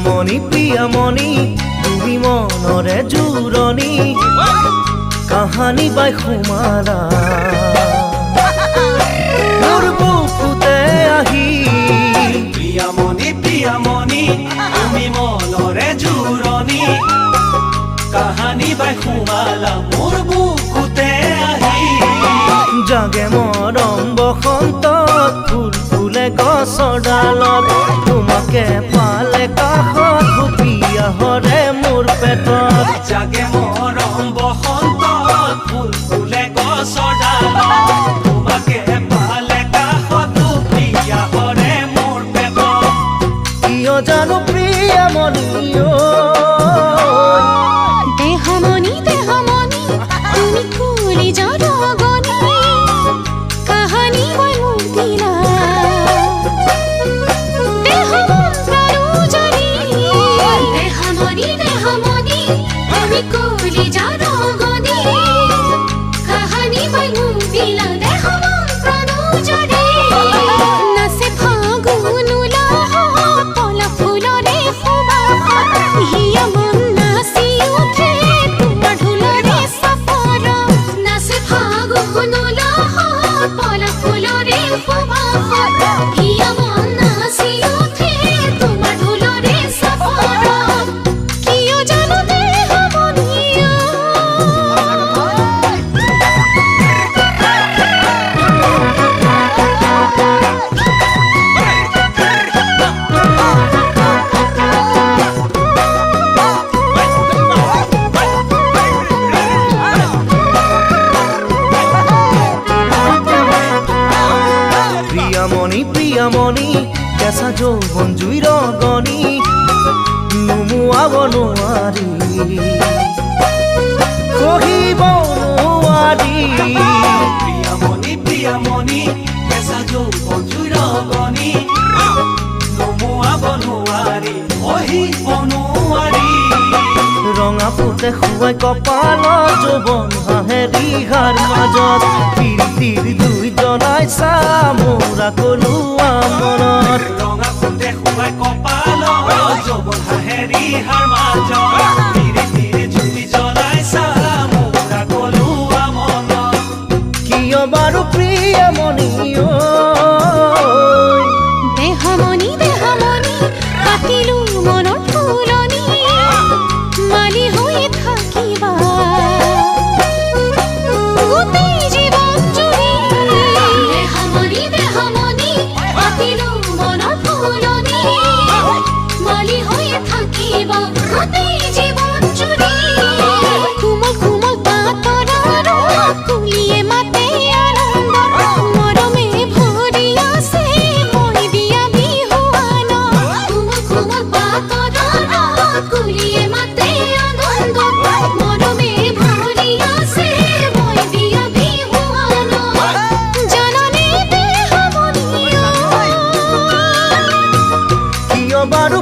প্ৰিয়ামণি তুমি মনৰে জুৰণি কাহানি বাই সোমালা মোৰ বুকুতে আহি প্ৰিয়ামণি তুমি মনৰে জুৰণি কাহানি বাই সোমালা মোৰ বুকুতে আহি জাগে মৰম বসন্তত ফুল ফুলে গছৰ ডালত তোমাকে পালে কাষত সুপিয়া হৰে মোৰ পেটত জাগে মৰম বসন্তত ফুল ফুলে গছৰ ডালত তোমাকে পালে কাষত সুপিয়া হৰে মোৰ পেটত কিয় জানো প্ৰিয়ামণি দেহমণি তুমি কুলি জৰগনি কাহানি মই মোক দিলা দেহমণি তুমি কুলি জৰগনি কাহানি মই মোক দিলা দেহমন প্রাণ জড়ি নাচে ফাগুন উলাহ পলা ফুলরে সুবাস হিয়া মন নাচি উঠে তোমাৰ ঢোলৰে সফৰ নাচে ফাগুন উলাহ পলা ফুলৰে সুবাস হিয়া মন নাচি উঠে তোমাৰ ঢোলৰে সফৰ কিয় জানো দেহমণিয়া প্ৰিয়ামণি কেঁচা যৌৱন জুইৰ গনি নুমুৱাব নোৱাৰি কহিব নোৱাৰি প্ৰিয়ামণি কেঁচা যৌৱন জুইৰ গনি নুমুৱাব নোৱাৰি কহিব নোৱাৰি ৰঙা ফুটে শুৱাই কপালত যৌৱন হাঁহে ৰিহাৰ মাজত তিৰ দুই জনাই চা মোৰা কলোৱা মনত ৰঙা ফুটে শুৱাই কপালত যৌৱন হাঁহে ৰিহাৰ মাজত তিৰি জুই জ্বলাই চা মোৰা কলোৱা মনত কিয় বাৰু প্ৰিয়ামণি দেহমণি কাটিলো মনৰ ফুলনি মালি হৈ থাকিবা গোটেই জীৱন জুৰি দেহমণি কাটিলো মনৰ ফুলনি মালি হৈ থাকিবা গোটেই জীৱন জুৰি কোমল পাতৰ কুলিয়ে মাতে আনন্দ মৰমে ভৰি আছে মই দিয়া বিহুৱান কোমল পাতৰ কুলিয়ে মাতে আনন্দ মৰমে ভৰি আছে মই দিয়া বিহুৱান জাননে দেহমণি কিয় বাৰু